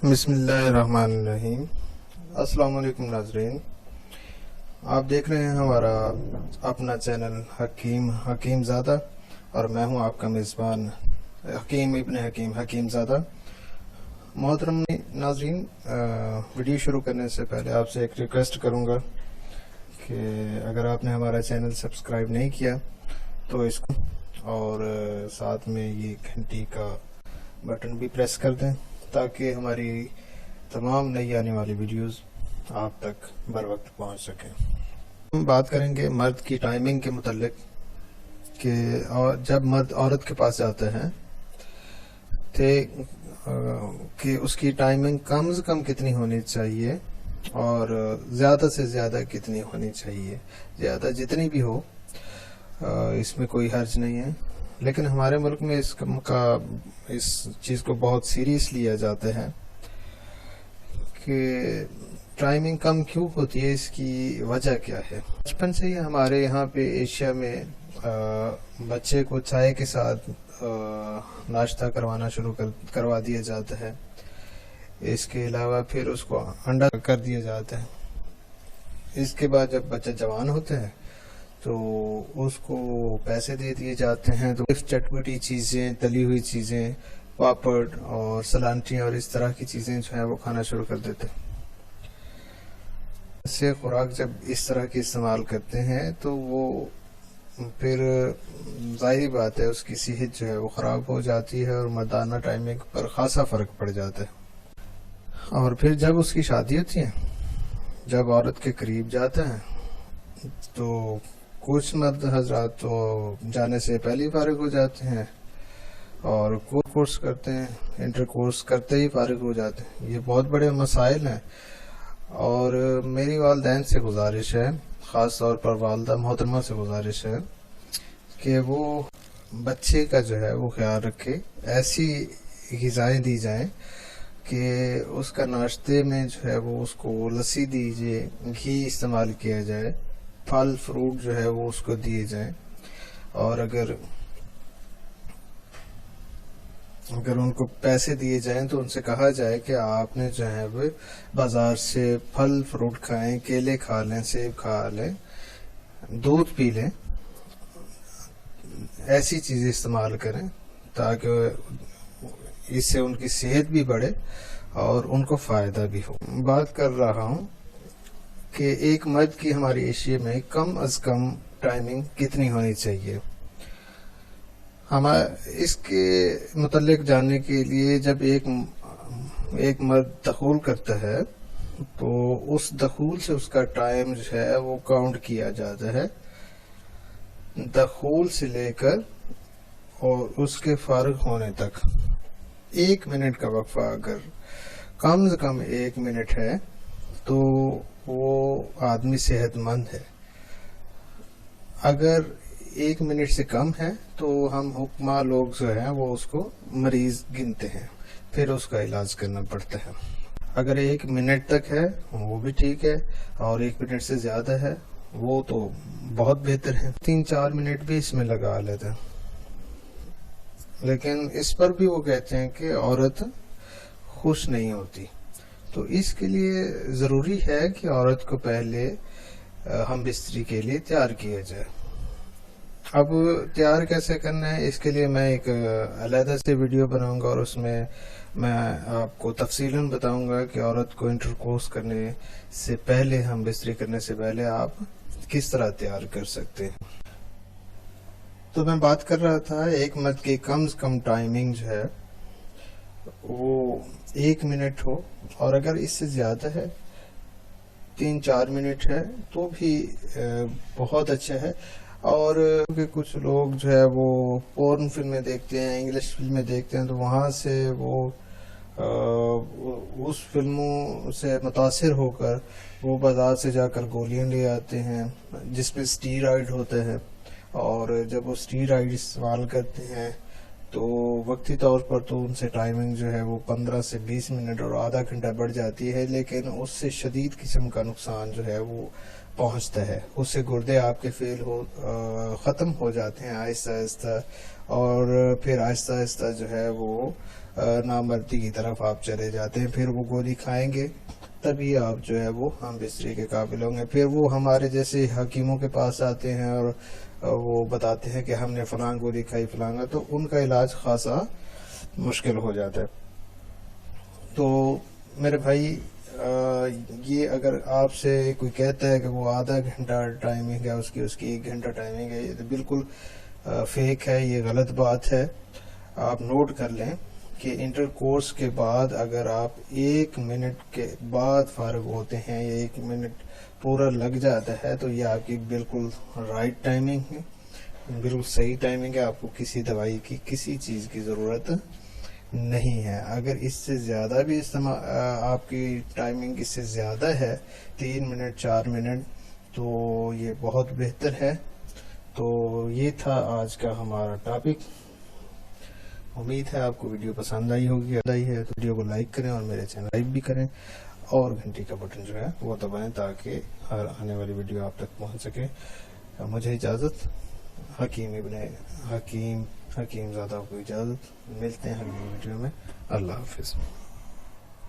بسم اللہ الرحمن الرحیم۔ السلام علیکم ناظرین، آپ دیکھ رہے ہیں ہمارا اپنا چینل حکیم زادہ، اور میں ہوں آپ کا میزبان حکیم ابن حکیم زادہ۔ محترم ناظرین، ویڈیو شروع کرنے سے پہلے آپ سے ایک ریکویسٹ کروں گا کہ اگر آپ نے ہمارا چینل سبسکرائب نہیں کیا تو اس کو، اور ساتھ میں یہ گھنٹی کا بٹن بھی پریس کر دیں تاکہ ہماری تمام نئی آنے والی ویڈیوز آپ تک بر وقت پہنچ سکیں۔ ہم بات کریں گے مرد کی ٹائمنگ کے متعلق کہ جب مرد عورت کے پاس جاتا ہے کہ اس کی ٹائمنگ کم سے کم کتنی ہونی چاہیے اور زیادہ سے زیادہ کتنی ہونی چاہیے۔ زیادہ جتنی بھی ہو اس میں کوئی حرج نہیں ہے، لیکن ہمارے ملک میں اس چیز کو بہت سیریس لیا جاتا ہے کہ ٹائمنگ کم کیوں ہوتی ہے، اس کی وجہ کیا ہے۔ بچپن سے ہی ہمارے یہاں پہ ایشیا میں بچے کو چائے کے ساتھ ناشتہ کروا دیا جاتا ہے۔ اس کے علاوہ پھر اس کو انڈا کر دیا جاتا ہے۔ اس کے بعد جب بچہ جوان ہوتا ہے تو اس کو پیسے دے دیے جاتے ہیں، تو چٹپٹی چیزیں، تلی ہوئی چیزیں، پاپڑ اور سلانٹیاں اور اس طرح کی چیزیں جو ہیں وہ کھانا شروع کر دیتے ہیں۔ سے خوراک جب اس طرح کی استعمال کرتے ہیں تو وہ پھر ظاہری بات ہے اس کی صحت جو ہے وہ خراب ہو جاتی ہے اور مردانہ ٹائمنگ پر خاصا فرق پڑ جاتا ہے۔ اور پھر جب اس کی شادی ہوتی ہے، جب عورت کے قریب جاتا ہے تو کچھ مرد حضرات تو جانے سے پہلے ہی فارغ ہو جاتے ہیں اور کورس کرتے ہیں، انٹر کورس کرتے ہی فارغ ہو جاتے ہیں۔ یہ بہت بڑے مسائل ہیں، اور میری والدین سے گزارش ہے، خاص طور پر والدہ محترمہ سے گزارش ہے کہ وہ بچے کا جو ہے وہ خیال رکھے، ایسی غذائیں دی جائیں کہ اس کا ناشتے میں جو ہے وہ اس کو لسی دیجیے، گھی استعمال کیا جائے، پھل فروٹ جو ہے وہ اس کو دیے جائیں، اور اگر ان کو پیسے دیے جائیں تو ان سے کہا جائے کہ آپ نے جو ہے وہ بازار سے پھل فروٹ کھائیں، کیلے کھا لیں، سیب کھا لیں، دودھ پی لیں، ایسی چیزیں استعمال کریں تاکہ اس سے ان کی صحت بھی بڑھے اور ان کو فائدہ بھی ہو۔ بات کر رہا ہوں کہ ایک مرد کی ہماری ایشیا میں کم از کم ٹائمنگ کتنی ہونی چاہیے۔ اس کے متعلق جاننے کے لیے جب ایک مرد دخول کرتا ہے تو اس دخول سے اس کا ٹائم جو ہے وہ کاؤنٹ کیا جاتا ہے، دخول سے لے کر اور اس کے فارغ ہونے تک 1 منٹ کا وقفہ اگر کم سے کم 1 منٹ ہے تو وہ آدمی صحت مند ہے۔ اگر 1 منٹ سے کم ہے تو ہم حکماں لوگ جو ہیں وہ اس کو مریض گنتے ہیں، پھر اس کا علاج کرنا پڑتا ہے۔ اگر 1 منٹ تک ہے وہ بھی ٹھیک ہے، اور 1 منٹ سے زیادہ ہے وہ تو بہت بہتر ہے۔ 3-4 منٹ بھی اس میں لگا لیتے ہیں، لیکن اس پر بھی وہ کہتے ہیں کہ عورت خوش نہیں ہوتی، تو اس کے لیے ضروری ہے کہ عورت کو پہلے ہم بستری کے لیے تیار کیا جائے۔ اب تیار کیسے کرنا ہے، اس کے لیے میں ایک علیحدہ سے ویڈیو بناؤں گا، اور اس میں آپ کو تفصیلاً بتاؤں گا کہ عورت کو انٹر کورس کرنے سے پہلے، ہم بستری کرنے سے پہلے آپ کس طرح تیار کر سکتے ہیں۔ تو میں بات کر رہا تھا ایک مرد کی کم سے کم ٹائمنگ جو ہے وہ 1 منٹ ہو، اور اگر اس سے زیادہ ہے 3-4 منٹ ہے تو بھی بہت اچھا ہے۔ اور کچھ لوگ جو ہے وہ پورن فلمیں دیکھتے ہیں، انگلش فلمیں دیکھتے ہیں، تو وہاں سے وہ اس فلموں سے متاثر ہو کر وہ بازار سے جا کر گولیاں لے آتے ہیں جس میں اسٹیرائڈ ہوتا ہے، اور جب وہ اسٹیرائڈ استعمال کرتے ہیں تو وقتی طور پر تو ان سے ٹائمنگ جو ہے وہ 15 سے 20 منٹ اور آدھا گھنٹہ بڑھ جاتی ہے، لیکن اس سے شدید قسم کا نقصان جو ہے وہ پہنچتا ہے۔ اس سے گردے آپ کے ختم ہو جاتے ہیں آہستہ آہستہ، اور پھر آہستہ آہستہ جو ہے وہ نامردی کی طرف آپ چلے جاتے ہیں. پھر وہ گولی کھائیں گے تبھی آپ جو ہے وہ ہم بستری کے قابل ہوں گے. پھر وہ ہمارے جیسے حکیموں کے پاس آتے ہیں اور وہ بتاتے ہیں کہ ہم نے فلاں گولی کھائی فلاں کا، تو ان کا علاج خاصا مشکل ہو جاتا ہے. تو میرے بھائی یہ اگر آپ سے کوئی کہتا ہے کہ وہ آدھا گھنٹہ ٹائمنگ ہے اس کی 1 گھنٹہ ٹائمنگ ہے، یہ تو بالکل فیک ہے، یہ غلط بات ہے. آپ نوٹ کر لیں کہ انٹر کورس کے بعد اگر آپ 1 منٹ کے بعد فارغ ہوتے ہیں یا 1 منٹ پورا لگ جاتا ہے تو یہ آپ کی بالکل رائٹ ٹائمنگ ہے، بالکل صحیح ٹائمنگ ہے. آپ کو کسی دوائی کی کسی چیز کی ضرورت نہیں ہے. اگر اس سے زیادہ بھی آپ کی ٹائمنگ اس سے زیادہ ہے 3 منٹ 4 منٹ تو یہ بہت بہتر ہے. تو یہ تھا آج کا ہمارا ٹاپک. امید ہے آپ کو ویڈیو پسند آئی ہوگی. ہے تو ویڈیو کو لائک کریں اور میرے چینل لائک بھی کریں اور گھنٹی کا بٹن جو ہے وہ دبائیں تاکہ ہر آنے والی ویڈیو آپ تک پہنچ سکے. مجھے اجازت، حکیم زادہ کو اجازت. ملتے ہیں اگلی ویڈیو میں. اللہ حافظ.